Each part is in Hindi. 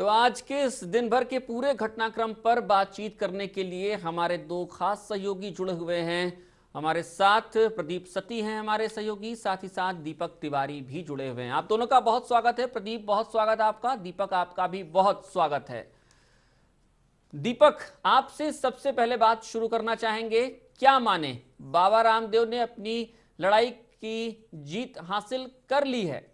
तो आज के इस दिन भर के पूरे घटनाक्रम पर बातचीत करने के लिए हमारे दो खास सहयोगी जुड़े हुए हैं। हमारे साथ प्रदीप सती हैं हमारे सहयोगी, साथ ही साथ दीपक तिवारी भी जुड़े हुए हैं। आप दोनों का बहुत स्वागत है। प्रदीप, बहुत स्वागत है आपका। दीपक, आपका भी बहुत स्वागत है। दीपक, आपसे सबसे पहले बात शुरू करना चाहेंगे। क्या माने, बाबा रामदेव ने अपनी लड़ाई की जीत हासिल कर ली है?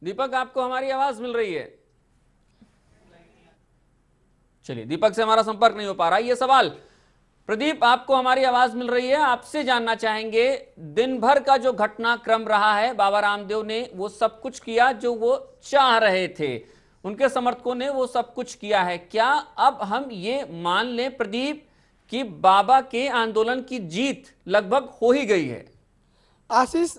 दीपक, आपको हमारी आवाज मिल रही है? चलिए, दीपक से हमारा संपर्क नहीं हो पा रहा। ये सवाल, प्रदीप, आपको हमारी आवाज मिल रही है? आपसे जानना चाहेंगे, दिन भर का जो घटनाक्रम रहा है, बाबा रामदेव ने वो सब कुछ किया जो वो चाह रहे थे, उनके समर्थकों ने वो सब कुछ किया है। क्या अब हम ये मान लें प्रदीप कि बाबा के आंदोलन की जीत लगभग हो ही गई है? आशीष,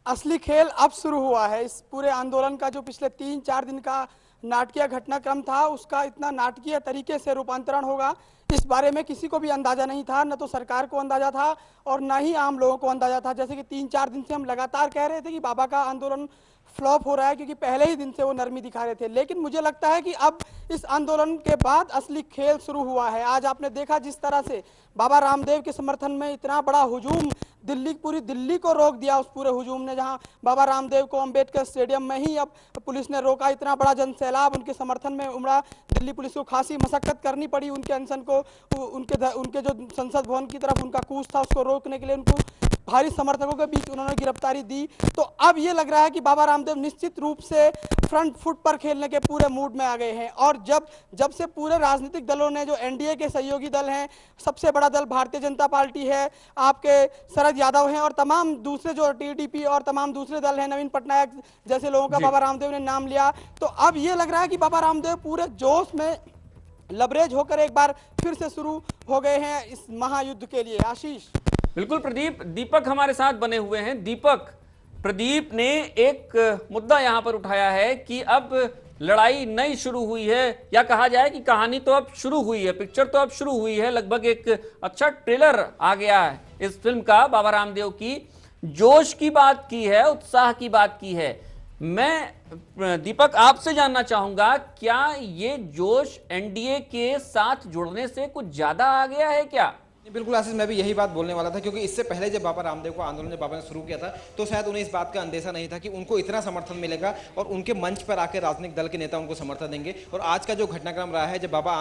असली खेल अब शुरू हुआ है। इस पूरे आंदोलन का जो पिछले 3-4 दिन का नाटकीय घटनाक्रम था, उसका इतना नाटकीय तरीके से रूपांतरण होगा, इस बारे में किसी को भी अंदाजा नहीं था। न तो सरकार को अंदाजा था और न ही आम लोगों को अंदाजा था। जैसे कि 3-4 दिन से हम लगातार कह रहे थे कि बाबा का आंदोलन फ्लॉप हो रहा है, क्योंकि पहले ही दिन से वो नरमी दिखा रहे थे। लेकिन मुझे लगता है कि अब इस आंदोलन के बाद असली खेल शुरू हुआ है। आज आपने देखा जिस तरह से बाबा रामदेव के समर्थन में इतना बड़ा हुजूम, पूरी दिल्ली को रोक दिया उस पूरे हुजूम ने। जहां बाबा रामदेव को अंबेडकर स्टेडियम में ही अब पुलिस ने रोका, इतना बड़ा जनसैलाब उनके समर्थन में उमड़ा। दिल्ली पुलिस को खासी मशक्कत करनी पड़ी उनके अनशन को, उनके जो संसद भवन की तरफ उनका कूच था उसको रोकने के लिए उनको भारी समर्थकों के बीच उन्होंने गिरफ्तारी दी। तो अब ये लग रहा है कि बाबा रामदेव निश्चित रूप से फ्रंट फुट पर खेलने के पूरे मूड में आ गए हैं। और जब से पूरे राजनीतिक दलों ने, जो एनडीए के सहयोगी दल हैं, सबसे बड़ा दल भारतीय जनता पार्टी है, आपके शरद यादव हैं, और तमाम दूसरे जो टीडीपी और तमाम दूसरे दल हैं, नवीन पटनायक जैसे लोगों का बाबा रामदेव ने नाम लिया, तो अब ये लग रहा है कि बाबा रामदेव पूरे जोश में लबरेज होकर एक बार फिर से शुरू हो गए हैं इस महायुद्ध के लिए। आशीष। बिल्कुल प्रदीप। दीपक हमारे साथ बने हुए हैं। दीपक, प्रदीप ने एक मुद्दा यहां पर उठाया है कि अब लड़ाई नई शुरू हुई है, या कहा जाए कि कहानी तो अब शुरू हुई है, पिक्चर तो अब शुरू हुई है। लगभग एक अच्छा ट्रेलर आ गया है इस फिल्म का। बाबा रामदेव की जोश की बात की है, उत्साह की बात की है। मैं दीपक आपसे जानना चाहूंगा, क्या ये जोश एनडीए के साथ जुड़ने से कुछ ज्यादा आ गया है क्या? बिल्कुल आशीष, मैं भी यही बात बोलने वाला था, क्योंकि इससे पहले जब बाबा रामदेव को आंदोलन जब बाबा ने शुरू किया था, तो शायद उन्हें इस बात का अंदेशा नहीं था कि उनको इतना समर्थन मिलेगा और उनके मंच पर आकर राजनीतिक दल के नेता उनको समर्थन देंगे। और आज का जो घटनाक्रम रहा है, जब बाबा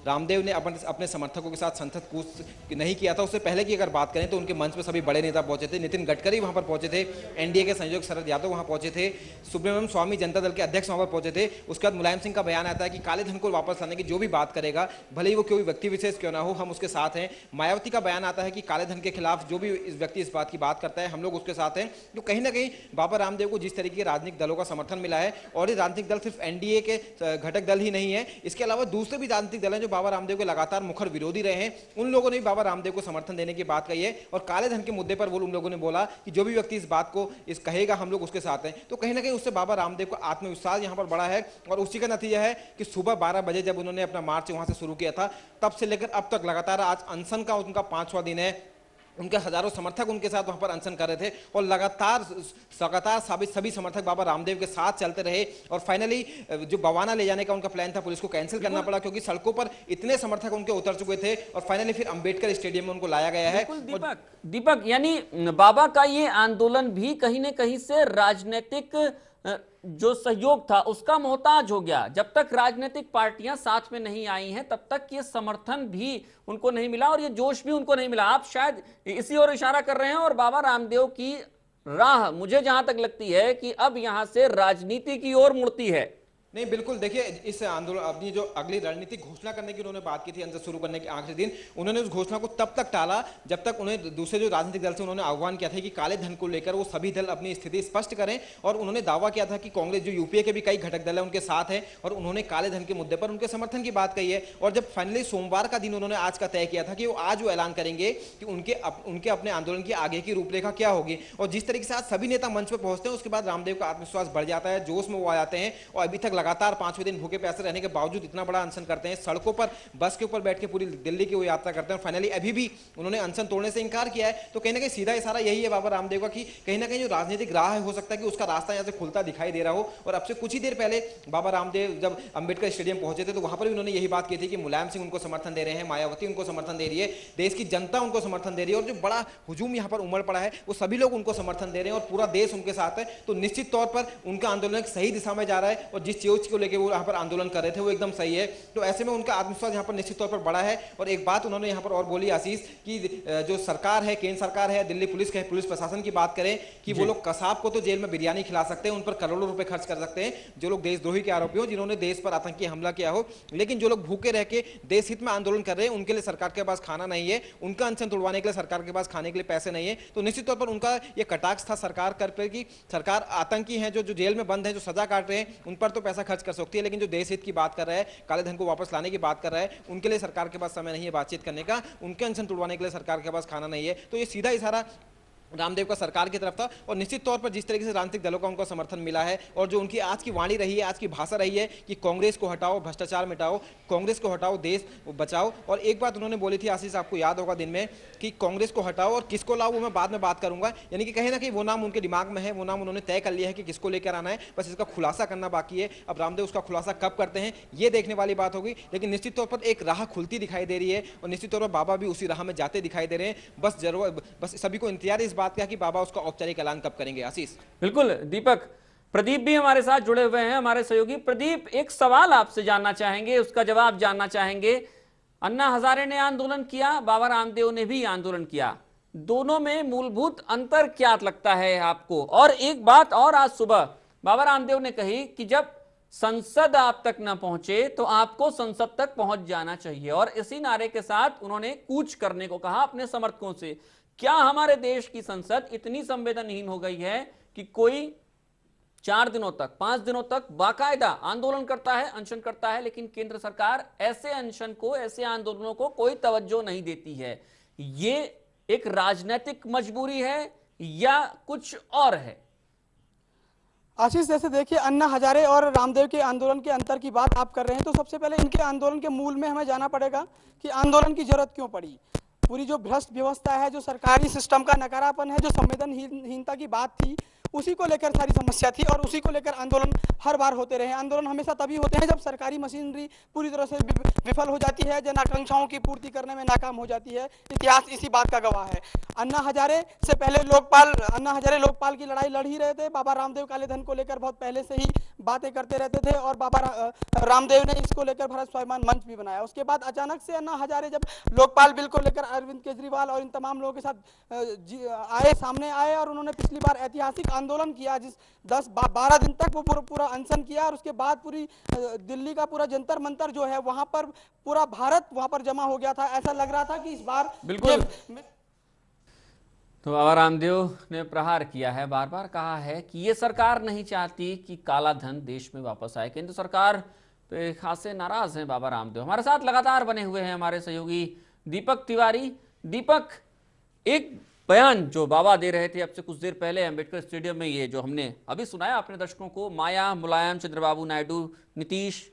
रामदेव ने अपने समर्थकों के साथ संसद कूच नहीं किया था, उससे पहले की अगर बात करें तो उनके मंच पर सभी बड़े नेता पहुंचे थे। नितिन गडकरी वहां पर पहुंचे थे, एनडीए के संयोजक शरद यादव वहां पहुंचे थे, सुब्रमण्यम स्वामी जनता दल के अध्यक्ष वहां पर पहुंचे थे। उसके बाद मुलायम सिंह का बयान आता है कि काले धन को वापस लाने की जो भी बात करेगा, भले ही वो कोई व्यक्ति विशेष क्यों ना हो, हम उसके साथ हैं। मायावती का बयान है कि काले धन के खिलाफ जो भी इस व्यक्ति इस बात की बात करता है, हम लोग उसके साथ हैं। तो कहीं ना कहीं बाबा रामदेव को जिस तरीके के राजनीतिक दलों का समर्थन मिला है, और ये राजनीतिक दल सिर्फ एनडीए के घटक दल ही नहीं है, इसके अलावा दूसरे भी राजनीतिक दल हैं जो बाबा रामदेव के लगातार मुखर विरोधी रहे हैं, उन लोगों ने भी बाबा रामदेव को समर्थन देने की बात कही है। और काले धन के मुद्दे पर उन लोगों ने बोला कि जो भी व्यक्ति इस बात को कहेगा, हम लोग उसके साथ हैं। तो कहीं ना कहीं उससे बाबा रामदेव का आत्मविश्वास यहां पर बढ़ा है, और उसी का नतीजा है कि सुबह 12 बजे जब उन्होंने अपना मार्च वहां से शुरू किया था, तब से लेकर अब तक लगातार आज अनशन का उनका 5वां दिन है। उनके हजारों समर्थक उनके साथ वहां पर अनशन कर रहे थे, और लगातार सभी समर्थक बाबा रामदेव के साथ चलते रहे। और फाइनली जो बवाना ले जाने का उनका प्लान था, पुलिस को कैंसिल करना पड़ा, क्योंकि सड़कों पर इतने समर्थक उनके उतर चुके थे। और फाइनली फिर अंबेडकर स्टेडियम में उनको लाया गया है। दीपक, यानी बाबा का ये आंदोलन भी कहीं ना कहीं से राजनीतिक जो सहयोग था उसका मोहताज हो गया। जब तक राजनीतिक पार्टियां साथ में नहीं आई हैं, तब तक ये समर्थन भी उनको नहीं मिला और ये जोश भी उनको नहीं मिला। आप शायद इसी ओर इशारा कर रहे हैं, और बाबा रामदेव की राह मुझे जहां तक लगती है कि अब यहां से राजनीति की ओर मुड़ती है। नहीं, बिल्कुल देखिए, इस आंदोलन अपनी जो अगली रणनीतिक घोषणा करने की उन्होंने बात की थी अंदर शुरू करने के आखिरी दिन, उन्होंने उस घोषणा को तब तक टाला जब तक उन्हें दूसरे जो राजनीतिक दल से उन्होंने आह्वान किया था कि काले धन को लेकर वो सभी दल अपनी स्थिति स्पष्ट करें। और उन्होंने दावा किया था कि कांग्रेस, जो यूपीए के भी कई घटक दल है, उनके साथ है, और उन्होंने काले धन के मुद्दे पर उनके समर्थन की बात कही है। और जब फाइनली सोमवार का दिन उन्होंने आज का तय किया था कि वो आज वो ऐलान करेंगे कि उनके अपने आंदोलन की आगे की रूपरेखा क्या होगी। और जिस तरीके से आज सभी नेता मंच पर पहुंचते हैं, उसके बाद रामदेव का आत्मविश्वास बढ़ जाता है, जोश में वो आ जाते हैं, और अभी तक लगातार 5वें दिन भूखे प्यासे रहने के बावजूद इतना बड़ा अनशन करते हैं, सड़कों पर बस के ऊपर बैठ के पूरी दिल्ली की वो यात्रा करते हैं और फाइनली अभी भी उन्होंने अनशन तोड़ने से इनकार किया है। तो कहीं ना कहीं सीधा इशारा यही है बाबा रामदेव का कि कहीं ना कहीं जो राजनीतिक राह है, हो सकता है कि उसका रास्ता यहाँ से खुलता दिखाई दे रहा हो। और अब से कुछ ही देर पहले बाबा रामदेव जब अंबेडकर स्टेडियम पहुंचे थे तो वहां पर भी उन्होंने यही बात की थी कि मुलायम सिंह उनको समर्थन दे रहे हैं, मायावती उनको समर्थन दे रही है, देश की जनता उनको समर्थन दे रही है और जो बड़ा हुजूम यहाँ पर उमड़ पड़ा है वो सभी लोग उनको समर्थन दे रहे हैं और पूरा देश उनके साथ है। तो निश्चित तौर पर उनका आंदोलन एक सही दिशा में जा रहा है और जिस चीज को लेकर वो यहाँ पर आंदोलन कर रहे थे वो एकदम सही है। तो ऐसे में उनका आत्मविश्वास यहाँ पर निश्चित तौर पर बड़ा है। और एक बात उन्होंने यहाँ पर और बोली आशीष कि जो सरकार है, केंद्र सरकार है, दिल्ली पुलिस के पुलिस प्रशासन की बात करें कि वो लोग कसाब को तो जेल में बिरयानी खिला सकते हैं, उन पर करोड़ों रुपए खर्च कर सकते हैं, जो लोग देशद्रोही के आरोपी हो, जिन्होंने देश पर आतंकी हमला किया हो, लेकिन जो लोग भूखे रह के देश हित में आंदोलन कर रहे हैं उनके लिए सरकार के पास खाना नहीं है, उनका अनशन तोड़वाने के लिए सरकार के पास खाने के लिए पैसे नहीं है। तो निश्चित तौर पर उनका ये कटाक्ष था सरकार कर पे कि सरकार आतंकी हैं, जो जेल में बंद है, जो सजा काट रहे हैं, उन पर तो पैसा खर्च कर सकती है, लेकिन जो देश हित की बात कर रहा है, काले धन को वापस लाने की बात कर रहा है, उनके लिए सरकार के पास समय नहीं है बातचीत करने का, उनके अनशन तोड़वाने के लिए सरकार के पास खाना नहीं है। तो ये सीधा इशारा रामदेव का सरकार की तरफ था। और निश्चित तौर पर जिस तरीके से राजनीतिक दलों का उनको समर्थन मिला है और जो उनकी आज की वाणी रही है, आज की भाषा रही है कि कांग्रेस को हटाओ, भ्रष्टाचार मिटाओ, कांग्रेस को हटाओ, देश बचाओ। और एक बात उन्होंने बोली थी आशीष, आपको याद होगा दिन में, कि कांग्रेस को हटाओ और किसको लाओ वो मैं बाद में बात करूंगा। यानी कि कहीं ना कहीं वो नाम उनके दिमाग में है, वो नाम उन्होंने तय कर लिया है कि किसको लेकर आना है, बस इसका खुलासा करना बाकी है। अब रामदेव उसका खुलासा कब करते हैं ये देखने वाली बात होगी, लेकिन निश्चित तौर पर एक राह खुलती दिखाई दे रही है और निश्चित तौर पर बाबा भी उसी राह में जाते दिखाई दे रहे हैं। बस सभी को इंतजार है इस बात का कि बाबा उसका औपचारिक ऐलान कब करेंगे। आशीष। बिल्कुल दीपक, प्रदीप भी हमारे साथ जुड़े हुए हैं, हमारे सहयोगी। प्रदीप, एक सवाल आपसे जानना चाहेंगे, उसका जवाब जानना चाहेंगे। अन्ना हजारे ने आंदोलन किया, बाबा रामदेव ने भी आंदोलन किया, दोनों में मूलभूत अंतर क्या लगता है आपको? और एक बात और आज सुबह बाबा रामदेव ने कही कि जब संसद आप तक न पहुंचे तो आपको संसद तक पहुंच जाना चाहिए, और इसी नारे के साथ उन्होंने कूच करने को कहा अपने समर्थकों से। क्या हमारे देश की संसद इतनी संवेदनहीन हो गई है कि कोई 4 दिनों तक, 5 दिनों तक बाकायदा आंदोलन करता है, अनशन करता है, लेकिन केंद्र सरकार ऐसे अनशन को, ऐसे आंदोलनों को कोई तवज्जो नहीं देती है? ये एक राजनीतिक मजबूरी है या कुछ और है? आशीष, जैसे देखिए, अन्ना हजारे और रामदेव के आंदोलन के अंतर की बात आप कर रहे हैं, तो सबसे पहले इनके आंदोलन के मूल में हमें जाना पड़ेगा कि आंदोलन की जरूरत क्यों पड़ी। पूरी जो भ्रष्ट व्यवस्था है, जो सरकारी सिस्टम का नकारापन है, जो संवेदनहीनता की बात थी, उसी को लेकर सारी समस्या थी और उसी को लेकर आंदोलन हर बार होते रहे। आंदोलन हमेशा तभी होते हैं जब सरकारी मशीनरी पूरी तरह से विफल हो जाती है, जन आकांक्षाओं की पूर्ति करने में नाकाम हो जाती है। इतिहास इसी बात का गवाह है। अन्ना हजारे से पहले अन्ना हजारे लोकपाल की लड़ाई लड़ ही रहे थे। बाबा रामदेव काले धन को लेकर बहुत पहले से ही बातें करते रहते थे और बाबा रामदेव ने इसको लेकर भारत स्वाभिमान मंच भी बनाया। उसके बाद अचानक से अन्ना हजारे जब लोकपाल बिल को लेकर अरविंद केजरीवाल और इन तमाम लोगों के साथ सामने आए और उन्होंने पिछली बार ऐतिहासिक आंदोलन किया, जिस 10-12 दिन तक वो पूरा अनशन किया, और उसके बाद पूरी दिल्ली का पूरा जंतर मंतर जो है वहां पर पूरा भारत वहां पर जमा हो गया था। ऐसा लग रहा था कि इस बार बिल्कुल। तो बाबा रामदेव ने प्रहार किया है, बार बार कहा है कि ये सरकार नहीं चाहती कि काला धन देश में वापस आए। केंद्र सरकार पे खासे नाराज हैं बाबा रामदेव। हमारे साथ लगातार बने हुए हैं हमारे सहयोगी दीपक तिवारी। दीपक, एक बयान जो बाबा दे रहे थे अब से कुछ देर पहले अंबेडकर स्टेडियम में, ये जो हमने अभी सुनाया अपने दर्शकों को, माया, मुलायम, चंद्रबाबू नायडू, नीतीश,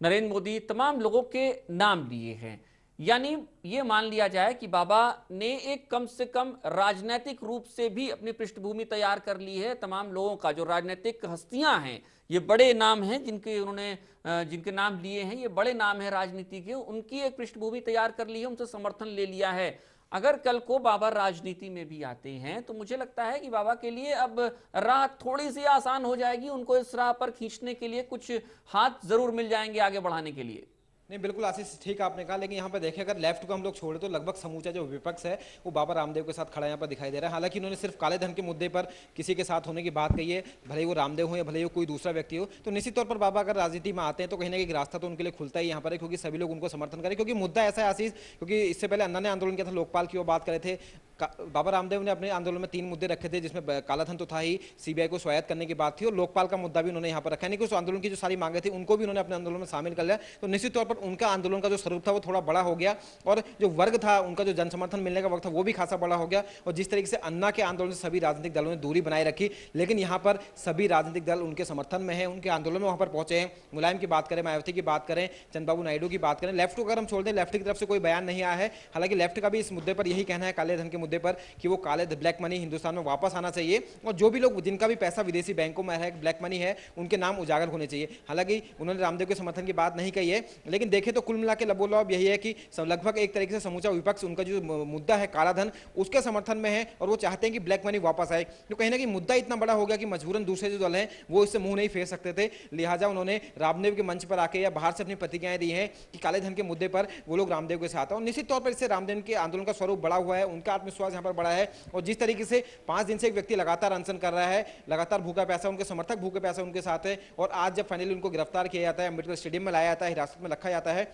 नरेंद्र मोदी, तमाम लोगों के नाम लिए हैं। यानी ये मान लिया जाए कि बाबा ने एक कम से कम राजनीतिक रूप से भी अपनी पृष्ठभूमि तैयार कर ली है। तमाम लोगों का, जो राजनीतिक हस्तियां हैं, ये बड़े नाम हैं जिनके नाम लिए हैं, ये बड़े नाम हैं राजनीति के, उनकी एक पृष्ठभूमि तैयार कर ली है, उनसे समर्थन ले लिया है। अगर कल को बाबा राजनीति में भी आते हैं तो मुझे लगता है कि बाबा के लिए अब राह थोड़ी सी आसान हो जाएगी। उनको इस राह पर खींचने के लिए कुछ हाथ जरूर मिल जाएंगे आगे बढ़ाने के लिए। नहीं, बिल्कुल आशीष, ठीक आपने कहा, लेकिन यहाँ पर देखें अगर लेफ्ट को हम लोग छोड़े तो लगभग समूचा जो विपक्ष है वो बाबा रामदेव के साथ खड़ा यहाँ पर दिखाई दे रहा है। हालांकि उन्होंने सिर्फ काले धन के मुद्दे पर किसी के साथ होने की बात कही है, भले ही वो रामदेव हो या भले ही वो कोई दूसरा व्यक्ति हो। तो निश्चित तौर पर बाबा अगर राजनीति में आते हैं तो कहीं ना कहीं रास्ता तो उनके लिए खुलता ही यहाँ पर है, क्योंकि सभी लोग उनको समर्थन करें। क्योंकि मुद्दा ऐसा है आशीष, क्योंकि इससे पहले अन्ना ने आंदोलन किया था, लोकपाल की वो बात करे थे, बाबा रामदेव ने अपने आंदोलन में 3 मुद्दे रखे थे, जिसमें कालाधन तो था ही, सीबीआई को स्वायत्त करने की बात थी और लोकपाल का मुद्दा भी उन्होंने यहाँ पर रखा। यानी कि उस आंदोलन की जो सारी मांगे थी उनको भी उन्होंने अपने आंदोलन में शामिल कर लिया। तो निश्चित तौर पर उनका आंदोलन का जो स्वरूप था वो थोड़ा बड़ा हो गया और जो वर्ग था उनका जो जन समर्थन मिलने का वक्त था वो भी खासा बड़ा हो गया। और जिस तरीके से अन्ना के आंदोलन से सभी राजनीतिक दलों ने दूरी बनाए रखी, लेकिन यहाँ पर सभी राजनीतिक दल उनके समर्थन में है, उनके आंदोलन में वहाँ पर पहुंचे हैं। मुलायम की बात करें, मायावती की बात करें, चंद्रबाबू नायडू की बात करें, लेफ्ट को अगर हम छोड़ दें, लेफ्ट की तरफ से कोई बयान नहीं आया है। हालांकि लेफ्ट का भी इस मुद्दे पर यही कहना है, काले धन के मुद्दे पर, कि वो काले ब्लैक मनी हिंदुस्तान में वापस आना चाहिए और जो भी लोग जिनका भी पैसा विदेशी बैंकों में है, ब्लैक मनी है, उनके नाम उजागर होने चाहिए। हालांकि उन्होंने रामदेव के समर्थन की बात नहीं कही है, लेकिन देखें तो कुल मिला के लबोलबाब यही है कि लगभग एक तरीके से समूचा विपक्ष उनका जो मुद्दा है कालाधन उसके समर्थन में है और वो चाहते हैं कि ब्लैक मनी वापस आए। तो कहीं ना कहीं मुद्दा इतना बड़ा हो गया कि मजबूरन दूसरे जो दल हैं वो इससे मुंह नहीं फेर सकते थे, लिहाजा उन्होंने रामदेव के मंच पर आके या बाहर से अपनी प्रतिक्रियाएं दी हैं कि काले धन के मुद्दे पर वो लोग रामदेव के साथ हैं। और निश्चित तौर पर इससे रामदेव के आंदोलन का स्वरूप बड़ा हुआ है, उनका आत्मविश्वास यहाँ पर बड़ा है। और जिस तरीके से 5 दिन से एक व्यक्ति लगातार अनशन कर रहा है, लगातार भूखा प्यासा, उनके समर्थक भूखे प्यासा उनके साथ है, और आज जब फाइनली उनको गिरफ्तार किया जाता है, अम्बेडकर स्टेडियम में लाया जाता है, हिरासत में रखा जाता है,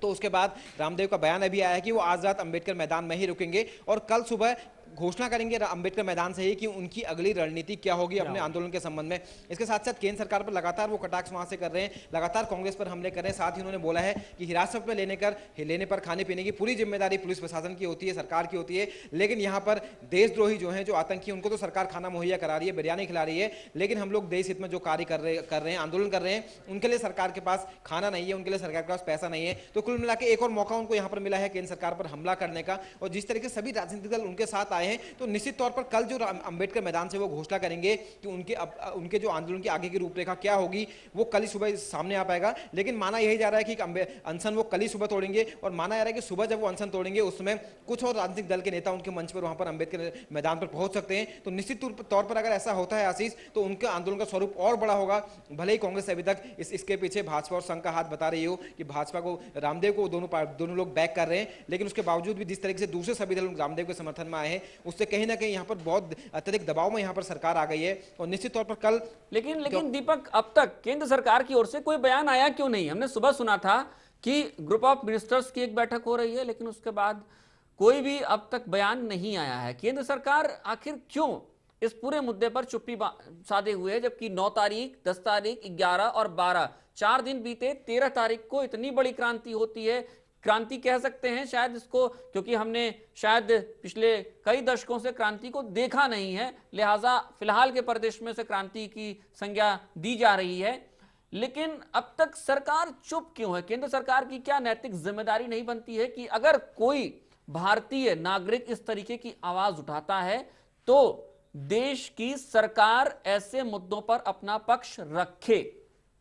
तो उसके बाद रामदेव का बयान अभी आया है कि वो आज रात अंबेडकर मैदान में ही रुकेंगे और कल सुबह घोषणा करेंगे अंबेडकर मैदान से ही कि उनकी अगली रणनीति क्या होगी अपने आंदोलन के संबंध में। इसके साथ साथ केंद्र सरकार पर लगातार वो कटाक्ष वहां से कर रहे हैं, लगातार कांग्रेस पर हमले कर रहे हैं। साथ ही उन्होंने बोला है कि हिरासत में लेने पर खाने पीने की पूरी जिम्मेदारी पुलिस प्रशासन की होती है, सरकार की होती है, लेकिन यहाँ पर देशद्रोही जो है, जो आतंकी, उनको तो सरकार खाना मुहैया करा रही है, बिरयानी खिला रही है, लेकिन हम लोग देश हित में जो कार्य कर रहे हैं, आंदोलन कर रहे हैं, उनके लिए सरकार के पास खाना नहीं है, उनके लिए सरकार के पास पैसा नहीं है। तो कुल मिला के एक और मौका उनको यहाँ पर मिला है केंद्र सरकार पर हमला करने का। और जिस तरीके से सभी राजनीतिक दल उनके साथ आए हैं, तो निश्चित तौर पर कल जो अंबेडकर मैदान से वो घोषणा करेंगे कि उनके जो आंदोलन की आगे की रूपरेखा क्या होगी वो कल ही सुबह सामने आ पाएगा। लेकिन माना यही जा रहा है कि अनशन वो कल ही सुबह तोड़ेंगे और माना जा रहा है कि सुबह जब वो अनशन तोड़ेंगे उसमें कुछ और राजनीतिक दल के नेता उनके मंच पर वहां पर अंबेडकर मैदान पर पहुंच सकते हैं। तो निश्चित तौर पर अगर ऐसा होता है आशीष, तो उनके आंदोलन का स्वरूप और बड़ा होगा। भले ही कांग्रेस अभी तक इसके पीछे भाजपा और संघ का हाथ बता रही हो कि भाजपा को, रामदेव को दोनों लोग बैक कर रहे हैं, लेकिन उसके बावजूद भी जिस तरीके से दूसरे सभी दल रामदेव के समर्थन में आए हैं, उससे कहीं ना कहीं यहाँ पर बहुत अत्यधिक दबाव में यहाँ पर सरकार आ गई है। और निश्चित तौर पर कल लेकिन दीपक, अब तक केंद्र सरकार की ओर से कोई बयान आया क्यों नहीं? हमने सुबह सुना था कि ग्रुप ऑफ मिनिस्टर्स की एक बैठक हो रही है, लेकिन उसके बाद कोई भी अब तक बयान नहीं आया है। केंद्र सरकार आखिर क्यों इस पूरे मुद्दे पर चुप्पी साधे हुए है, जबकि 9 तारीख, 10 तारीख, 11 और 12 4 दिन बीते, 13 तारीख को इतनी बड़ी क्रांति होती है। क्रांति कह सकते हैं शायद इसको, क्योंकि हमने शायद पिछले कई दशकों से क्रांति को देखा नहीं है, लिहाजा फिलहाल के परिदृश्य में से क्रांति की संज्ञा दी जा रही है। लेकिन अब तक सरकार चुप क्यों है? केंद्र सरकार की क्या नैतिक जिम्मेदारी नहीं बनती है कि अगर कोई भारतीय नागरिक इस तरीके की आवाज उठाता है तो देश की सरकार ऐसे मुद्दों पर अपना पक्ष रखे?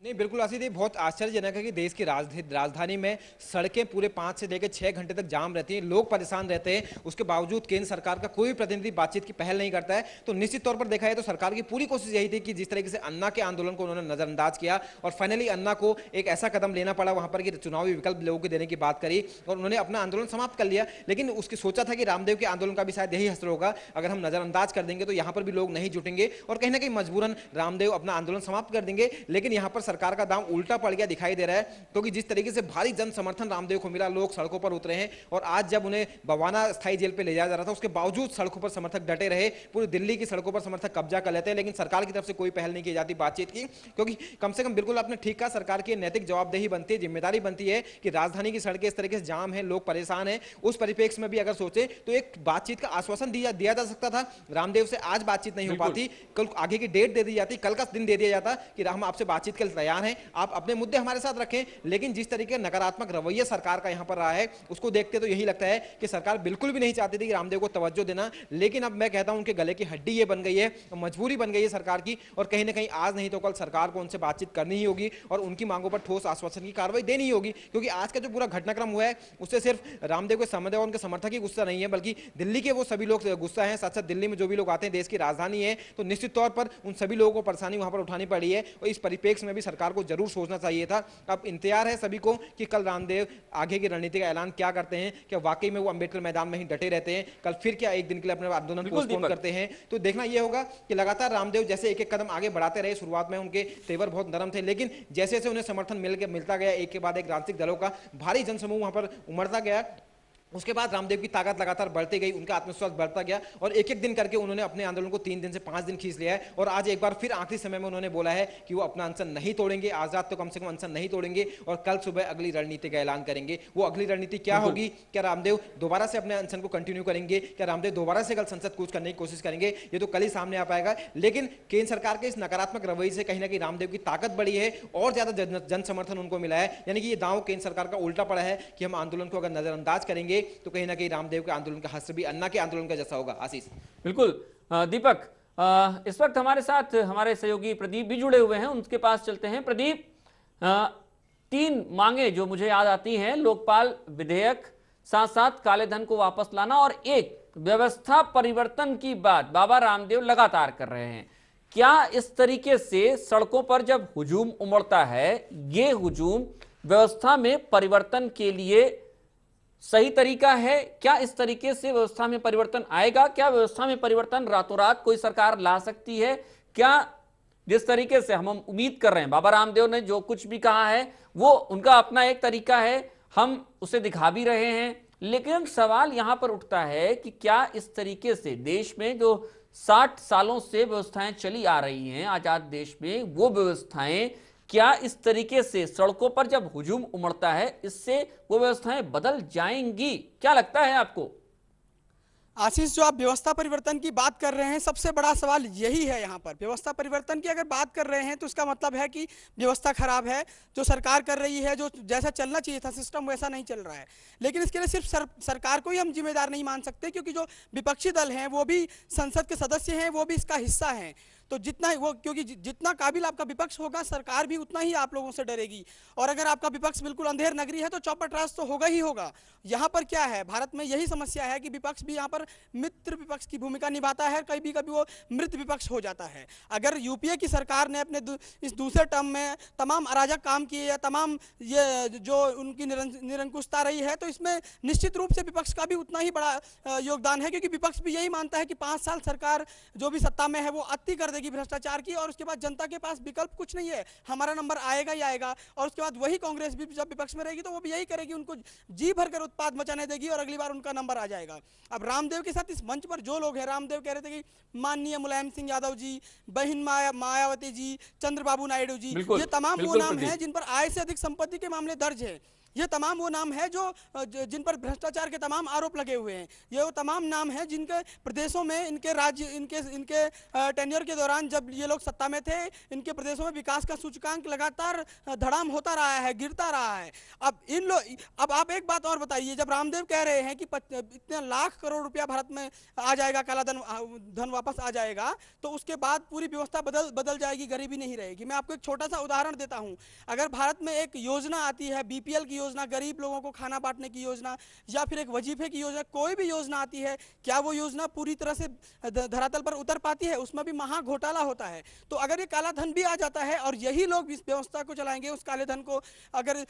नहीं, बिल्कुल आशीष, ये बहुत आश्चर्यजनक है कि देश की राजधानी में सड़कें पूरे 5 से लेकर 6 घंटे तक जाम रहती हैं, लोग परेशान रहते हैं, उसके बावजूद केंद्र सरकार का कोई प्रतिनिधि बातचीत की पहल नहीं करता है। तो निश्चित तौर पर देखा जाए तो सरकार की पूरी कोशिश यही थी कि जिस तरीके से अन्ना के आंदोलन को उन्होंने नजरअंदाज किया और फाइनली अन्ना को एक ऐसा कदम लेना पड़ा वहां पर कि चुनावी विकल्प लोगों को देने की बात करी और उन्होंने अपना आंदोलन समाप्त कर लिया। लेकिन उसकी सोचा था कि रामदेव के आंदोलन का भी शायद यही असर होगा, अगर हम नजरअंदाज कर देंगे तो यहाँ पर भी लोग नहीं जुटेंगे और कहीं ना कहीं मजबूरन रामदेव अपना आंदोलन समाप्त कर देंगे। लेकिन यहाँ पर सरकार का दाम उल्टा पड़ गया दिखाई दे रहा है, क्योंकि जिस तरीके से भारी जन समर्थन रामदेव को मिला, लोग सड़कों पर उतरे हैं और आज जब उन्हें बवाना स्थायी जेल पे ले जाया जा रहा था उसके बावजूद सड़कों पर समर्थक डटे रहे। पूरी दिल्ली की सड़कों पर समर्थक कब्जा कर लेते हैं, लेकिन सरकार की तरफ से कोई पहल नहीं की जाती बातचीत की, क्योंकि कम से कम बिल्कुल आपने ठीक कहा, सरकार की नैतिक जवाबदेही बनती है, जिम्मेदारी बनती है कि राजधानी की सड़कें इस तरीके से जाम है, लोग परेशान है, उस परिप्रेक्ष्य में भी अगर सोचे तो एक बातचीत का आश्वासन दिया जा सकता था। रामदेव से आज बातचीत नहीं हो पाती, कल आगे की डेट दे दी जाती, कल का दिन दे दिया जाता कि हम आपसे बातचीत के लिए तैयार हैं, आप अपने मुद्दे हमारे साथ रखें। लेकिन जिस तरीके नकारात्मक रवैया सरकार का यहां पर रहा है उसको देखते तो यही लगता है कि सरकार बिल्कुल भी नहीं चाहती थी कि रामदेव को तवज्जो देना, लेकिन अब मैं कहता हूं उनके गले की हड्डी ये बन गई है, मजबूरी बन गई है सरकार की और कहीं ना कहीं आज नहीं तो कल सरकार को उनसे बातचीत करनी ही होगी और उनकी मांगों पर ठोस आश्वासन की कार्रवाई देनी ही होगी। क्योंकि आज का जो पूरा घटनाक्रम हुआ है उससे सिर्फ रामदेव के समर्थक और उनके समर्थक ही गुस्सा नहीं है, बल्कि दिल्ली के वो सभी लोग गुस्सा है। साथ साथ दिल्ली में जो भी लोग आते हैं, देश की राजधानी है, तो निश्चित तौर पर उन सभी लोगों को परेशानी वहां पर उठानी पड़ी है और इस परिप्रेक्ष्य में भी सरकार को जरूर सोचना चाहिए था। अब इंतजार है सभी को कि कल रामदेव आगे की रणनीति का ऐलान क्या करते हैं, क्या वाकई में वो अंबेडकर मैदान में ही डटे रहते हैं, कल फिर क्या एक दिन के लिए अपने आंदोलन पोस्टपोन करते हैं। तो देखना यह होगा कि लगातार रामदेव जैसे एक एक कदम आगे बढ़ाते रहे, शुरुआत में उनके तेवर बहुत नरम थे, लेकिन जैसे जैसे उन्हें समर्थन मिलता गया, एक के बाद एक राजनीतिक दलों का भारी जनसमूह वहां पर उमड़ता गया, उसके बाद रामदेव की ताकत लगातार बढ़ती गई, उनका आत्मविश्वास बढ़ता गया और एक एक दिन करके उन्होंने अपने आंदोलन को 3 दिन से 5 दिन खींच लिया है। और आज एक बार फिर आखिरी समय में उन्होंने बोला है कि वो अपना अनशन नहीं तोड़ेंगे, आज रात तो कम से कम अनशन नहीं तोड़ेंगे और कल सुबह अगली रणनीति का ऐलान करेंगे। वो अगली रणनीति क्या होगी? क्या रामदेव दोबारा से अपने अनशन को कंटिन्यू करेंगे? क्या रामदेव दोबारा से कल संसद कूच करने की कोशिश करेंगे? ये तो कल ही सामने आ पाएगा। लेकिन केंद्र सरकार के इस नकारात्मक रवैये से कहीं ना कहीं रामदेव की ताकत बढ़ी है और ज्यादा जन समर्थन उनको मिला है। यानी कि ये दांव केंद्र सरकार का उल्टा पड़ा है कि हम आंदोलन को अगर नजरअंदाज करेंगे तो कहीं ना कहीं रामदेव के आंदोलन का हश्र भी अन्ना के आंदोलन का जैसा होगा। आशीष। बिल्कुल। दीपक, इस वक्त हमारे साथ हमारे सहयोगी प्रदीप भी जुड़े हुए हैं, उनके पास चलते हैं। प्रदीप, 3 मांगे जो मुझे याद आती हैं, लोकपाल विधेयक, साथ साथ काले धन को वापस लाना और एक व्यवस्था परिवर्तन की बात बाबा रामदेव लगातार कर रहे हैं। क्या इस तरीके से सड़कों पर जब हुजूम उमड़ता है, ये हुजूम व्यवस्था में परिवर्तन के लिए सही तरीका है? क्या इस तरीके से व्यवस्था में परिवर्तन आएगा? क्या व्यवस्था में परिवर्तन रातों रात कोई सरकार ला सकती है? क्या जिस तरीके से हम उम्मीद कर रहे हैं, बाबा रामदेव ने जो कुछ भी कहा है वो उनका अपना एक तरीका है, हम उसे दिखा भी रहे हैं, लेकिन सवाल यहां पर उठता है कि क्या इस तरीके से देश में जो 60 सालों से व्यवस्थाएं चली आ रही हैं आजाद देश में, वो व्यवस्थाएं क्या इस तरीके से सड़कों पर जब हुजूम उमड़ता है इससे वो व्यवस्थाएं बदल जाएंगी? क्या लगता है आपको? आशीष, जो आप व्यवस्था परिवर्तन की बात कर रहे हैं, सबसे बड़ा सवाल यही है यहाँ पर। व्यवस्था परिवर्तन की अगर बात कर रहे हैं तो इसका मतलब है कि व्यवस्था खराब है, जो सरकार कर रही है, जो जैसा चलना चाहिए था सिस्टम वैसा नहीं चल रहा है। लेकिन इसके लिए सिर्फ सरकार को ही हम जिम्मेदार नहीं मान सकते, क्योंकि जो विपक्षी दल हैं वो भी संसद के सदस्य हैं, वो भी इसका हिस्सा हैं। तो जितना वो, क्योंकि जितना काबिल आपका विपक्ष होगा, सरकार भी उतना ही आप लोगों से डरेगी। और अगर आपका विपक्ष बिल्कुल अंधेर नगरी है तो चौपट राज तो होगा ही होगा। यहाँ पर क्या है, भारत में यही समस्या है कि विपक्ष भी यहाँ पर मित्र विपक्ष की भूमिका निभाता है, कभी कभी वो मृत विपक्ष हो जाता है। अगर यूपीए की सरकार ने अपने इस दूसरे टर्म में तमाम अराजक काम किए या तमाम ये जो उनकी निरंकुशता रही है, तो इसमें निश्चित रूप से विपक्ष का भी उतना ही बड़ा योगदान है, क्योंकि विपक्ष भी यही मानता है कि 5 साल सरकार जो भी सत्ता में है वो अति कर देगी भ्रष्टाचार की, और उसके बाद जनता के पास विकल्प कुछ नहीं है, हमारा नंबर आएगा ही आएगा। और उसके बाद वही कांग्रेस भी जब विपक्ष में रहेगी तो वो भी यही करेगी, उनको जी भरकर उत्पाद मचाने देगी और अगली बार उनका नंबर आ जाएगा। अब रामदेव के साथ इस मंच पर जो लोग हैं, रामदेव कह रहे थे कि माननीय मुलायम सिंह यादव जी, बहन मायावती जी, चंद्रबाबू नायडू जी, ये तमाम वो नाम हैं जिन पर आय से अधिक संपत्ति के मामले दर्ज है। ये तमाम वो नाम है जो जिन पर भ्रष्टाचार के तमाम आरोप लगे हुए हैं। ये वो तमाम नाम हैं जिनके प्रदेशों में इनके राज्य इनके टेन्योर के दौरान जब ये लोग सत्ता में थे, इनके प्रदेशों में विकास का सूचकांक लगातार धड़ाम होता रहा है, गिरता रहा है। अब आप एक बात और बताइए, जब रामदेव कह रहे हैं कि इतने लाख करोड़ रुपया भारत में आ जाएगा, काला धन वापस आ जाएगा, तो उसके बाद पूरी व्यवस्था बदल जाएगी, गरीबी नहीं रहेगी। मैं आपको एक छोटा सा उदाहरण देता हूं। अगर भारत में एक योजना आती है, बीपीएल की योजना, गरीब लोगों को खाना बांटने की योजना, या फिर एक वजीफे की योजना, कोई भी योजना आती है, क्या वो योजना पूरी तरह से धरातल पर उतर पाती है? उसमें भी महा घोटाला होता है। तो अगर ये काला धन भी आ जाता है और यही लोग इस व्यवस्था को चलाएंगे, उस काले धन को अगर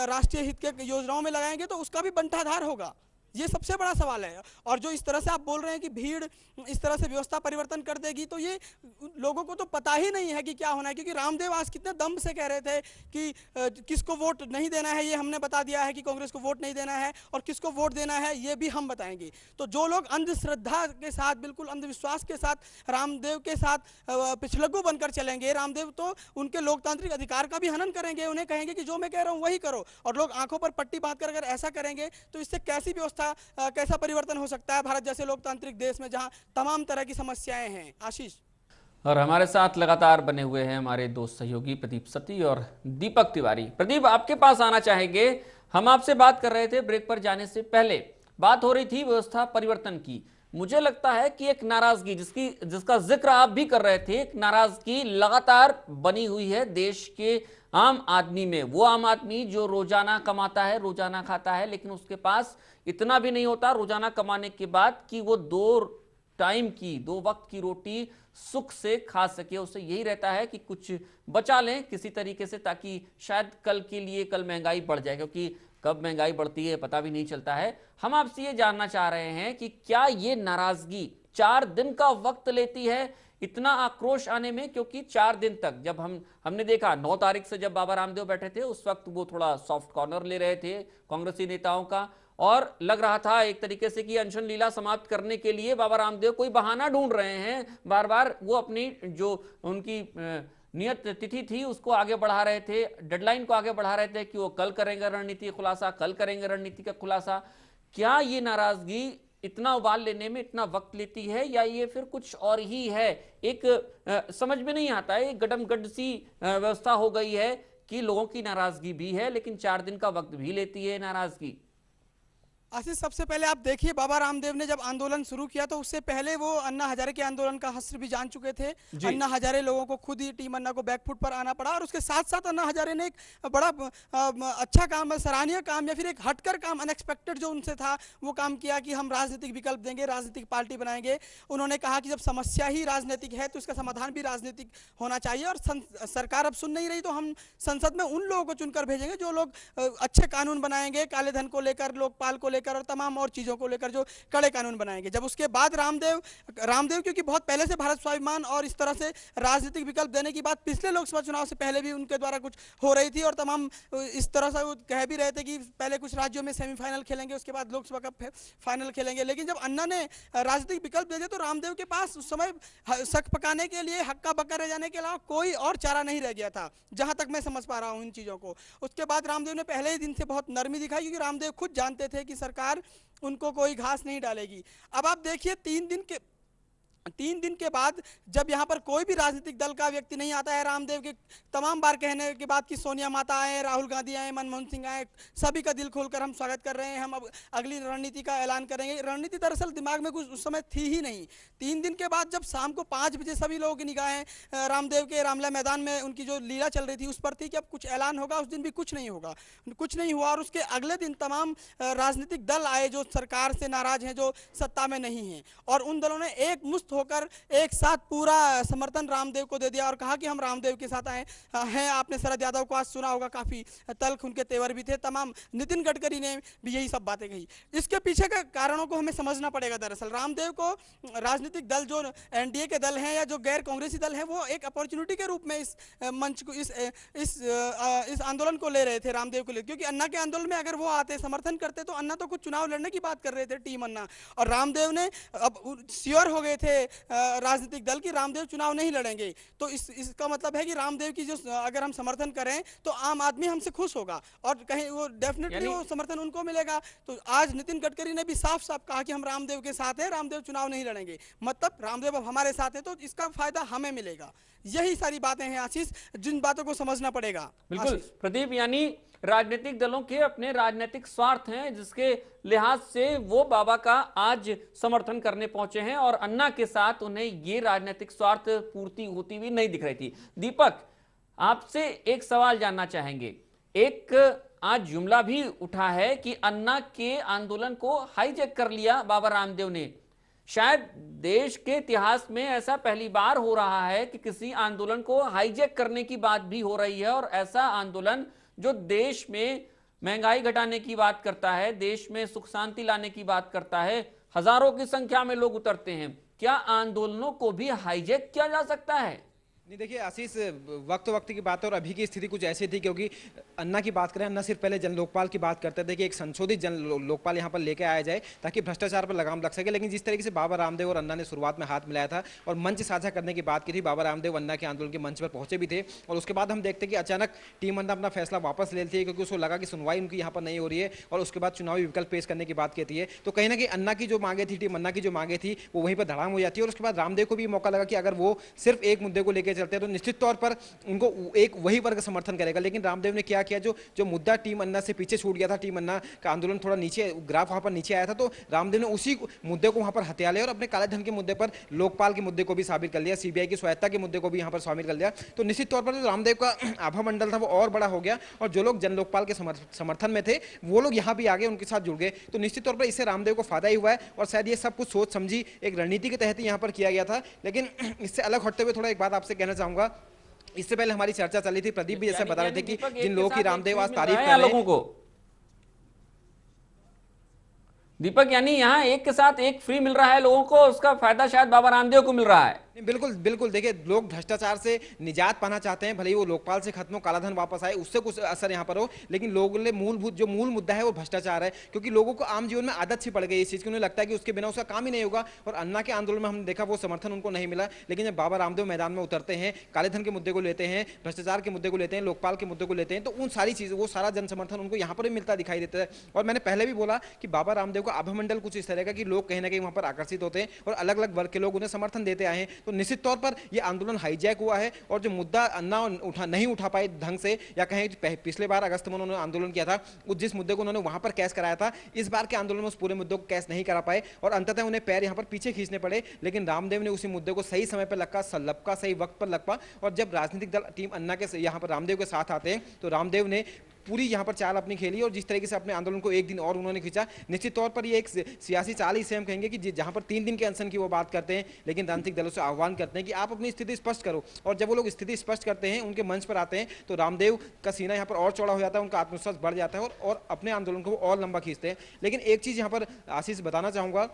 राष्ट्रीय हित के योजनाओं में लगाएंगे तो उसका भी बंटाधार होगा। ये सबसे बड़ा सवाल है। और जो इस तरह से आप बोल रहे हैं कि भीड़ इस तरह से व्यवस्था परिवर्तन कर देगी, तो ये लोगों को तो पता ही नहीं है कि क्या होना है। क्योंकि रामदेव आज कितने दम से कह रहे थे कि किसको वोट नहीं देना है ये हमने बता दिया है कि कांग्रेस को वोट नहीं देना है, और किसको वोट देना है ये भी हम बताएंगे। तो जो लोग अंधश्रद्धा के साथ, बिल्कुल अंधविश्वास के साथ रामदेव के साथ पिछलग्गू बनकर चलेंगे, रामदेव तो उनके लोकतांत्रिक अधिकार का भी हनन करेंगे। उन्हें कहेंगे कि जो मैं कह रहा हूँ वही करो, और लोग आंखों पर पट्टी बांधकर अगर ऐसा करेंगे तो इससे कैसी व्यवस्था, कैसा परिवर्तन हो सकता है भारत जैसे लोकतांत्रिक देश में जहां तमाम तरह की समस्याएं हैं। आशीष। और हमारे साथ लगातार बने हुए हैं हमारे दो सहयोगी प्रदीप सती और दीपक तिवारी। प्रदीप, आपके पास आना चाहेंगे। हम आपसे बात कर रहे थे ब्रेक पर जाने से पहले, बात हो रही थी व्यवस्था परिवर्तन की। मुझे लगता है कि एक नाराजगी जिसका जिक्र आप भी कर रहे थे, एक नाराजगी लगातार बनी हुई है देश के आम आदमी में। वो आम आदमी जो रोजाना कमाता है, रोजाना खाता है, लेकिन उसके पास इतना भी नहीं होता रोजाना कमाने के बाद कि वो 2 वक्त की रोटी सुख से खा सके। उसे यही रहता है कि कुछ बचा लें किसी तरीके से, ताकि शायद कल के लिए, कल महंगाई बढ़ जाए, क्योंकि कब महंगाई बढ़ती है पता भी नहीं चलता है। हम आपसे ये जानना चाह रहे हैं कि क्या ये नाराजगी 4 दिन का वक्त लेती है इतना आक्रोश आने में? क्योंकि 4 दिन तक जब हमने देखा 9 तारीख से जब बाबा रामदेव बैठे थे, उस वक्त वो थोड़ा सॉफ्ट कॉर्नर ले रहे थे कांग्रेसी नेताओं का, और लग रहा था एक तरीके से कि अनशन लीला समाप्त करने के लिए बाबा रामदेव कोई बहाना ढूंढ रहे हैं, बार बार वो अपनी जो उनकी नियत तिथि थी उसको आगे बढ़ा रहे थे, डेडलाइन को आगे बढ़ा रहे थे कि वो कल करेंगे रणनीति का खुलासा, कल करेंगे रणनीति का खुलासा। क्या ये नाराजगी इतना उबाल लेने में इतना वक्त लेती है या ये फिर कुछ और ही है? एक समझ में नहीं आता है, एक गडमगड सी व्यवस्था हो गई है कि लोगों की नाराजगी भी है लेकिन 4 दिन का वक्त भी लेती है नाराजगी। आशीष, सबसे पहले आप देखिए, बाबा रामदेव ने जब आंदोलन शुरू किया तो उससे पहले वो अन्ना हजारे के आंदोलन का हश्र भी जान चुके थे। अन्ना हजारे लोगों को खुद ही टीम अन्ना को बैकफुट पर आना पड़ा, और उसके साथ साथ अन्ना हजारे ने एक बड़ा अच्छा काम, सराहनीय काम, या फिर एक हटकर काम, अनएक्सपेक्टेड जो उनसे था वो काम किया कि हम राजनीतिक विकल्प देंगे, राजनीतिक पार्टी बनाएंगे। उन्होंने कहा कि जब समस्या ही राजनीतिक है तो इसका समाधान भी राजनीतिक होना चाहिए, और सरकार अब सुन नहीं रही तो हम संसद में उन लोगों को चुनकर भेजेंगे जो लोग अच्छे कानून बनाएंगे, काले धन को लेकर, लोकपाल को लेकर और तमाम और चीजों को लेकर जो कड़े कानून बनाएंगे। जब उसके बाद रामदेव क्योंकि बहुत पहले से भारत स्वाभिमान और इस तरह से राजनीतिक विकल्प देने की बात पिछले लोकसभा चुनाव से पहले भी उनके द्वारा कुछ हो रही थी, और तमाम इस तरह से वो कह भी रहे थे कि पहले कुछ राज्यों में सेमीफाइनल खेलेंगे, उसके बाद लोकसभा का फाइनल खेलेंगे। लेकिन जब अन्ना ने राजनीतिक विकल्प दे दिया तो रामदेव के पास उस समय शक पकाने के लिए, हक्का बक्का रह जाने के अलावा कोई और चारा नहीं रह गया था, जहां तक मैं समझ पा रहा हूं इन चीजों को। उसके बाद रामदेव ने पहले ही दिन से बहुत नरमी दिखाई, क्योंकि रामदेव खुद जानते थे कि सरकार उनको कोई घास नहीं डालेगी। अब आप देखिए, 3 दिन के बाद जब यहाँ पर कोई भी राजनीतिक दल का व्यक्ति नहीं आता है, रामदेव के तमाम बार कहने के बाद कि सोनिया माता आए, राहुल गांधी आए, मनमोहन सिंह आए, सभी का दिल खोलकर हम स्वागत कर रहे हैं, हम अब अगली रणनीति का ऐलान करेंगे। रणनीति दरअसल दिमाग में कुछ उस समय थी ही नहीं। 3 दिन के बाद जब शाम को 5 बजे सभी लोगों की निगाहें रामदेव के रामलीला मैदान में उनकी जो लीला चल रही थी उस पर थी कि अब कुछ ऐलान होगा, उस दिन भी कुछ नहीं होगा, कुछ नहीं हुआ। और उसके अगले दिन तमाम राजनीतिक दल आए जो सरकार से नाराज हैं, जो सत्ता में नहीं हैं, और उन दलों ने एक मुश्त होकर एक साथ पूरा समर्थन रामदेव को दे दिया और कहा कि हम रामदेव के साथ आए हैं। आपने शरद यादव को आज सुना होगा, काफी तल्ख उनके तेवर भी थे। तमाम नितिन गडकरी ने भी यही सब बातें कही। इसके पीछे के कारणों को हमें समझना पड़ेगा। दरअसल रामदेव को राजनीतिक दल जो एनडीए के दल हैं या जो गैर कांग्रेसी दल हैं, वो एक अपॉर्चुनिटी के रूप में इस मंच को, इस आंदोलन को ले रहे थे रामदेव को ले, क्योंकि अन्ना के आंदोलन में अगर वो आते, समर्थन करते, तो अन्ना तो कुछ चुनाव लड़ने की बात कर रहे थे, टीम अन्ना, और रामदेव ने अब श्योर हो गए थे राजनीतिक दल की रामदेव चुनाव नहीं लड़ेंगे। तो इसका मतलब है कि रामदेव की जो अगर हम समर्थन करें तो आम आदमी हमसे खुश होगा और कहीं वो डेफिनेटली वो समर्थन उनको मिलेगा। तो आज नितिन गडकरी ने भी साफ साफ कहा कि हम रामदेव के साथ हैं, रामदेव चुनाव नहीं लड़ेंगे, मतलब रामदेव अब हमारे साथ है तो इसका फायदा हमें मिलेगा। यही सारी बातें हैं आशीष, जिन बातों को समझना पड़ेगा। बिल्कुल प्रदीप, यानी राजनीतिक दलों के अपने राजनीतिक स्वार्थ हैं जिसके लिहाज से वो बाबा का आज समर्थन करने पहुंचे हैं, और अन्ना के साथ उन्हें ये राजनीतिक स्वार्थ पूर्ति होती हुई नहीं दिख रही थी। दीपक, आपसे एक सवाल जानना चाहेंगे। एक आज जुमला भी उठा है कि अन्ना के आंदोलन को हाईजैक कर लिया बाबा रामदेव ने। शायद देश के इतिहास में ऐसा पहली बार हो रहा है कि किसी आंदोलन को हाईजैक करने की बात भी हो रही है, और ऐसा आंदोलन जो देश में महंगाई घटाने की बात करता है, देश में सुख शांति लाने की बात करता है, हजारों की संख्या में लोग उतरते हैं। क्या आंदोलनों को भी हाईजैक किया जा सकता है? नहीं, देखिए आशीष, वक्त की बात है और अभी की स्थिति कुछ ऐसी थी, क्योंकि अन्ना की बात करें, अन्ना सिर्फ पहले जन लोकपाल की बात करते थे कि एक संशोधित जन लोकपाल यहाँ पर लेके आया जाए ताकि भ्रष्टाचार पर लगाम लग सके। लेकिन जिस तरीके से बाबा रामदेव और अन्ना ने शुरुआत में हाथ मिलाया था और मंच साझा करने की बात की थी, बाबा रामदेव अन्ना के आंदोलन के मंच पर पहुंचे भी थे, और उसके बाद हम देखते कि अचानक टीम अन्ना अपना फैसला वापस ले लेती है, क्योंकि उसको लगा कि सुनवाई उनकी यहाँ पर नहीं हो रही है, और उसके बाद चुनावी विकल्प पेश करने की बात कहती है। तो कहीं ना कहीं अन्ना की जो मांगे थी, टीम अन्ना की जो मांगे थी, वो वहीं पर धड़ाम हो जाती है। और उसके बाद रामदेव को भी मौका लगा कि अगर वो सिर्फ एक मुद्दे को लेकर चलते हैं तो निश्चित तौर पर उनको एक वही वर्ग समर्थन करेगा। लेकिन रामदेव ने क्या किया, जो मुद्दा टीम अन्ना से पीछे छूट गया था, टीम अन्ना का आंदोलन थोड़ा नीचे, ग्राफ वहां पर नीचे आया था, तो रामदेव ने उसी मुद्दे को वहां पर हथिया लिया और अपने काले धन के मुद्दे पर लोकपाल के मुद्दे को भी शामिल कर लिया, सीबीआई की स्वायत्ता के मुद्दे को भी यहां पर शामिल कर लिया। तो निश्चित तौर पर जो रामदेव का आभा मंडल था वो और बड़ा हो गया, और जो लोग जन लोकपाल के समर्थन में थे वो लोग यहां भी आगे उनके साथ जुड़ गए। तो निश्चित तौर पर इससे रामदेव को फायदा ही हुआ है, और शायद ये सब कुछ सोच समझी एक रणनीति के तहत यहां पर किया गया था। लेकिन इससे अलग हटते हुए थोड़ा एक बात आपसे कहना चाहूंगा। इससे पहले हमारी चर्चा चली थी, प्रदीप भी जैसे बता रहे थे कि जिन लोगों की रामदेव आज तारीफ कर रहे हैं लोगों को, दीपक, यानी यहां एक के साथ एक फ्री मिल रहा है लोगों को, उसका फायदा शायद बाबा रामदेव को मिल रहा है। नहीं, बिल्कुल बिल्कुल, देखिए लोग भ्रष्टाचार से निजात पाना चाहते हैं, भले ही वो लोकपाल से खत्म हो, कालाधन वापस आए, उससे कुछ असर यहाँ पर हो, लेकिन लोगों ने मूलभूत जो मूल मुद्दा है वो भ्रष्टाचार है, क्योंकि लोगों को आम जीवन में आदत सी पड़ गई इस चीज़ की, उन्हें लगता है कि उसके बिना उसका काम ही नहीं होगा। और अन्ना के आंदोलन में हमने देखा वो समर्थन उनको नहीं मिला, लेकिन जब बाबा रामदेव मैदान में उतरते हैं, कालेधन के मुद्दे को लेते हैं, भ्रष्टाचार के मुद्दे को लेते हैं, लोकपाल के मुद्दे को लेते हैं, तो उन सारी चीज़ वो सारा जन समर्थन उनको यहाँ पर भी मिलता दिखाई देता है। और मैंने पहले भी बोला कि बाबा रामदेव का आभामंडल कुछ इस तरह का कि लोग कहीं ना कहीं वहाँ पर आकर्षित होते हैं और अलग अलग वर्ग के लोग उन्हें समर्थन देते आए हैं। तो निश्चित तौर पर यह आंदोलन हाईजैक हुआ है, और जो मुद्दा अन्ना नहीं उठा पाए ढंग से, या कहें पिछले बार अगस्त में उन्होंने आंदोलन किया था, उस जिस मुद्दे को उन्होंने वहां पर कैश कराया था, इस बार के आंदोलन में उस पूरे मुद्दे को कैश नहीं करा पाए, और अंततः उन्हें पैर यहां पर पीछे खींचने पड़े। लेकिन रामदेव ने उसी मुद्दे को सही समय पर लपका, सही वक्त पर लपका, और जब राजनीतिक दल टीम अन्ना के यहाँ पर रामदेव के साथ आते हैं तो रामदेव ने पूरी यहाँ पर चाल अपनी खेली, और जिस तरीके से अपने आंदोलन को एक दिन और उन्होंने खींचा, निश्चित तौर पर ये एक सियासी चाल ही से हम कहेंगे कि जहाँ पर 3 दिन के अनशन की वो बात करते हैं, लेकिन राजनीतिक दलों से आह्वान करते हैं कि आप अपनी स्थिति स्पष्ट करो, और जब वो लोग स्थिति स्पष्ट करते हैं, उनके मंच पर आते हैं, तो रामदेव का सीना यहाँ पर और चौड़ा हो जाता है, उनका आत्मविश्वास बढ़ जाता है, और अपने आंदोलन को वो और लंबा खींचते हैं। लेकिन एक चीज़ यहाँ पर आशीष बताना चाहूँगा,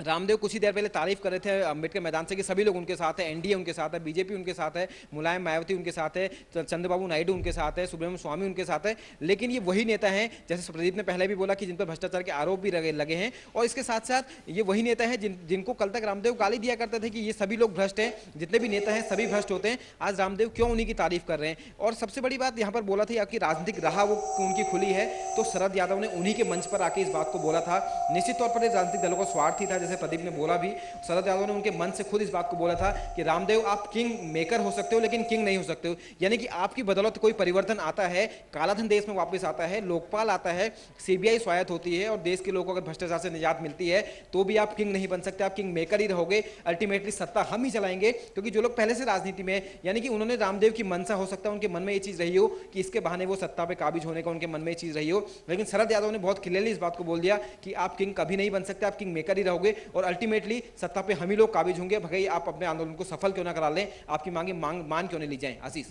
रामदेव कुछ ही देर पहले तारीफ कर रहे थे अम्बेडकर मैदान से कि सभी लोग उनके साथ है, एनडीए उनके साथ है, बीजेपी उनके साथ है, मुलायम मायावती उनके साथ है, चंद्रबाबू नायडू उनके साथ है, सुब्रमण्यम स्वामी उनके साथ है, लेकिन ये वही नेता हैं, जैसे प्रदीप ने पहले भी बोला कि जिन पर भ्रष्टाचार के आरोप भी लगे हैं, और इसके साथ साथ ये वही नेता हैं जिनको कल तक रामदेव गाली दिया करते थे कि ये सभी लोग भ्रष्ट हैं, जितने भी नेता हैं सभी भ्रष्ट होते हैं। आज रामदेव क्यों उन्हीं की तारीफ कर रहे हैं। और सबसे बड़ी बात यहाँ पर बोला था आपकी राजनीतिक राह वो उनकी खुली है, तो शरद यादव ने उन्हीं के मंच पर आके इस बात को बोला था। निश्चित तौर पर राजनीतिक दलों का स्वार्थ ही था, जैसे प्रदीप ने बोला भी, शरद यादव ने उनके मन से खुद इस बात को बोला था कि रामदेव आप किंग मेकर हो सकते हो, लेकिन किंग नहीं हो सकते हो, यानी कि आपकी बदौलत कोई परिवर्तन आता है, कालाधन देश में वापस आता है, लोकपाल आता है, सीबीआई स्वायत्त होती है, और देश के लोगों को अगर भ्रष्टाचार से निजात मिलती है तो भी आप किंग नहीं बन सकते, आप किंग मेकर ही रहोगे। अल्टीमेटली सत्ता हम ही चलाएंगे, क्योंकि जो लोग पहले से राजनीति में, यानी कि उन्होंने रामदेव की मनसा हो सकता है उनके मन में ये चीज रही हो कि इसके बहाने वो सत्ता पे काबिज होने का उनके मन में ये चीज रही हो, लेकिन शरद यादव ने बहुत क्लियरली इस बात को बोल दिया कि आप किंग कभी नहीं बन सकते, आप किंग मेकर ही रहोगे, और अल्टीमेटली सत्ता पे हम ही लोग काबिज होंगे, भले आप अपने आंदोलन को सफल क्यों ना करा लें, आपकी मांगे मान क्यों नहीं ली जाएं। आशीष।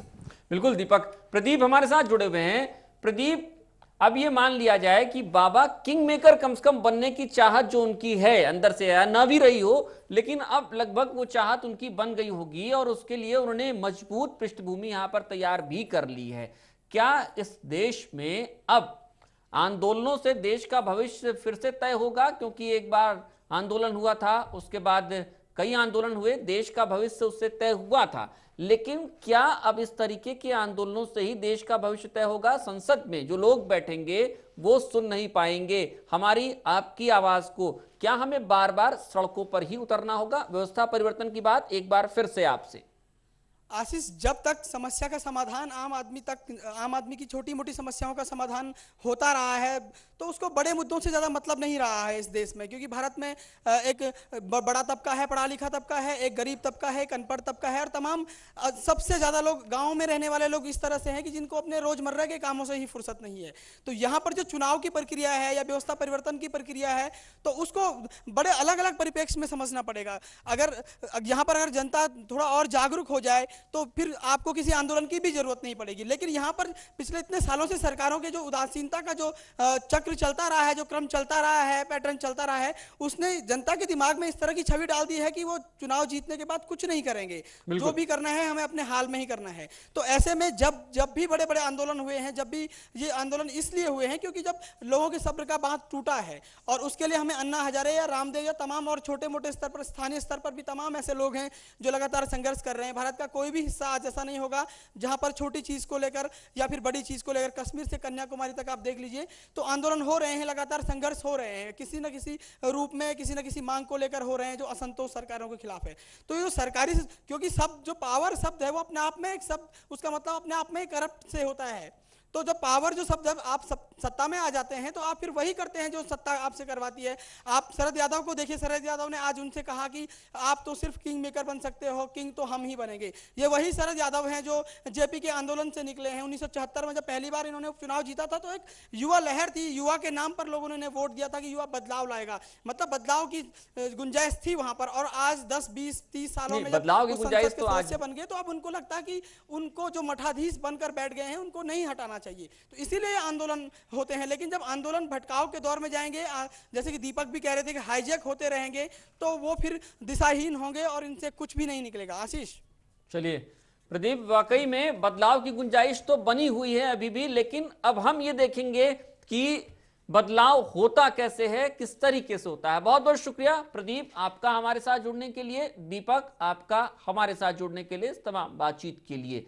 बिल्कुल दीपक, प्रदीप हमारे साथ जुड़े हुए हैं। प्रदीप, अब ये मान लिया जाए कि बाबा किंग मेकर कम से कम बनने की चाहत जो उनकी है अंदर से है, ना भी रही हो, लेकिन अब लगभग वो चाहत उनकी बन गई होगी, और उसके लिए उन्होंने मजबूत पृष्ठभूमि यहां पर तैयार भी कर ली है। क्या इस देश में अब आंदोलनों से देश का भविष्य फिर से तय होगा? क्योंकि एक बार आंदोलन हुआ था, उसके बाद कई आंदोलन हुए, देश का भविष्य उससे तय हुआ था, लेकिन क्या अब इस तरीके के आंदोलनों से ही देश का भविष्य तय होगा? संसद में जो लोग बैठेंगे वो सुन नहीं पाएंगे हमारी आपकी आवाज को। क्या हमें बार बार सड़कों पर ही उतरना होगा? व्यवस्था परिवर्तन की बात एक बार फिर से आपसे। आशीष, जब तक समस्या का समाधान आम आदमी की छोटी मोटी समस्याओं का समाधान होता रहा है, तो उसको बड़े मुद्दों से ज़्यादा मतलब नहीं रहा है इस देश में। क्योंकि भारत में एक बड़ा तबका है, पढ़ा लिखा तबका है, एक गरीब तबका है, एक अनपढ़ तबका है, और तमाम सबसे ज़्यादा लोग गाँव में रहने वाले लोग इस तरह से हैं कि जिनको अपने रोज़मर्रा के कामों से ही फुर्सत नहीं है। तो यहाँ पर जो चुनाव की प्रक्रिया है या व्यवस्था परिवर्तन की प्रक्रिया है, तो उसको बड़े अलग अलग परिप्रेक्ष्य में समझना पड़ेगा। अगर यहाँ पर अगर जनता थोड़ा और जागरूक हो जाए तो फिर आपको किसी आंदोलन की भी जरूरत नहीं पड़ेगी। लेकिन यहाँ पर पिछले इतने सालों से सरकारों के जो उदासीनता का जो चक्र चलता रहा है, जो क्रम चलता रहा है, पैटर्न चलता रहा है, उसने जनता के दिमाग में इस तरह की छवि डाल दी है कि वो चुनाव जीतने के बाद कुछ नहीं करेंगे, जो भी करना है हमें अपने हाल में ही करना है। तो ऐसे में जब भी बड़े बड़े आंदोलन हुए हैं, जब भी ये आंदोलन इसलिए हुए हैं क्योंकि जब लोगों के सब्र का बांध टूटा है, और उसके लिए हमें अन्ना हजारे या रामदेव या तमाम और छोटे मोटे स्तर पर, स्थानीय स्तर पर भी तमाम ऐसे लोग हैं जो लगातार संघर्ष कर रहे हैं। भारत का कोई भी हिस्सा आज ऐसा नहीं होगा जहां पर छोटी चीज को लेकर या फिर बड़ी चीज को लेकर, कश्मीर से कन्याकुमारी तक आप देख लीजिए, तो आंदोलन हो रहे हैं, लगातार संघर्ष हो रहे हैं, किसी न किसी रूप में किसी न किसी मांग को लेकर हो रहे हैं जो असंतोष सरकारों के खिलाफ है। तो ये जो सरकारी, क्योंकि सब जो पावर शब्द है वो अपने आप में एक शब्द, उसका मतलब अपने आप में करप्ट से होता है। तो जब पावर जो शब्द, जब आप सत्ता में आ जाते हैं तो आप फिर वही करते हैं जो सत्ता आपसे करवाती है। आप शरद यादव को देखिए, शरद यादव ने आज उनसे कहा कि आप तो सिर्फ किंग मेकर बन सकते हो, किंग तो हम ही बनेंगे। ये वही शरद यादव हैं जो जेपी के आंदोलन से निकले हैं। 1974 में जब पहली बार इन्होंने चुनाव जीता था तो एक युवा लहर थी, युवा के नाम पर लोगों ने वोट दिया था कि युवा बदलाव लाएगा, मतलब बदलाव की गुंजाइश थी वहां पर। और आज 10, 20, 30 सालों में बदलाव की गुंजाइश तो आज बन गए, तो अब उनको लगता है कि उनको जो मठाधीश बनकर बैठ गए हैं उनको नहीं हटाना चाहिए। तो इसीलिए ये आंदोलन होते हैं। लेकिन जब आंदोलन भटकाव के दौर में जाएंगे, जैसे कि दीपक भी कह रहे थे कि हाईजैक होते रहेंगे, तो वो फिर दिशाहीन होंगे और इनसे कुछ भी नहीं निकलेगा। आशीष। चलिए प्रदीप, वाकई में बदलाव की गुंजाइश तो बनी हुई है अभी भी, लेकिन अब हम ये देखेंगे कि बदलाव होता कैसे है, किस तरीके से होता है। बहुत बहुत शुक्रिया प्रदीप आपका हमारे साथ जुड़ने के लिए, दीपक आपका हमारे साथ जुड़ने के लिए, इस तमाम बातचीत के लिए।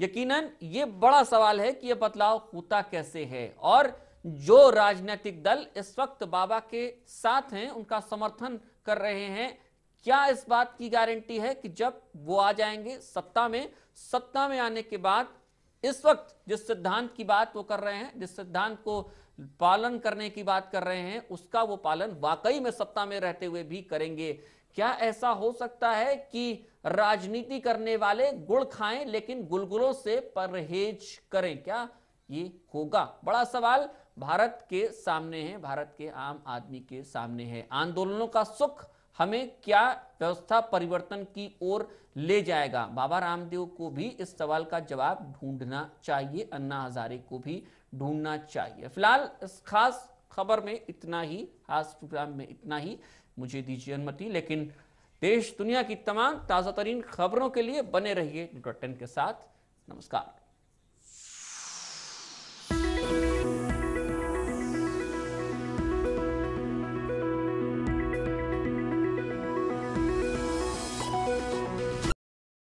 यकीनन ये बड़ा सवाल है कि यह बदलाव होता कैसे है, और जो राजनीतिक दल इस वक्त बाबा के साथ हैं, उनका समर्थन कर रहे हैं, क्या इस बात की गारंटी है कि जब वो आ जाएंगे सत्ता में आने के बाद इस वक्त जिस सिद्धांत की बात वो कर रहे हैं, जिस सिद्धांत को पालन करने की बात कर रहे हैं, उसका वो पालन वाकई में सत्ता में रहते हुए भी करेंगे? क्या ऐसा हो सकता है कि राजनीति करने वाले गुड़ खाएं लेकिन गुलगुलों से परहेज करें? क्या ये होगा? बड़ा सवाल भारत के सामने है, भारत के आम आदमी के सामने है। आंदोलनों का सुख हमें क्या व्यवस्था परिवर्तन की ओर ले जाएगा? बाबा रामदेव को भी इस सवाल का जवाब ढूंढना चाहिए, अन्ना हजारे को भी ढूंढना चाहिए। फिलहाल इस खास खबर में इतना ही, खास प्रोग्राम में इतना ही। मुझे दीजिए अनुमति, लेकिन देश दुनिया की तमाम ताजा तरीन खबरों के लिए बने रहिए नेटवर्क 10 के साथ। नमस्कार।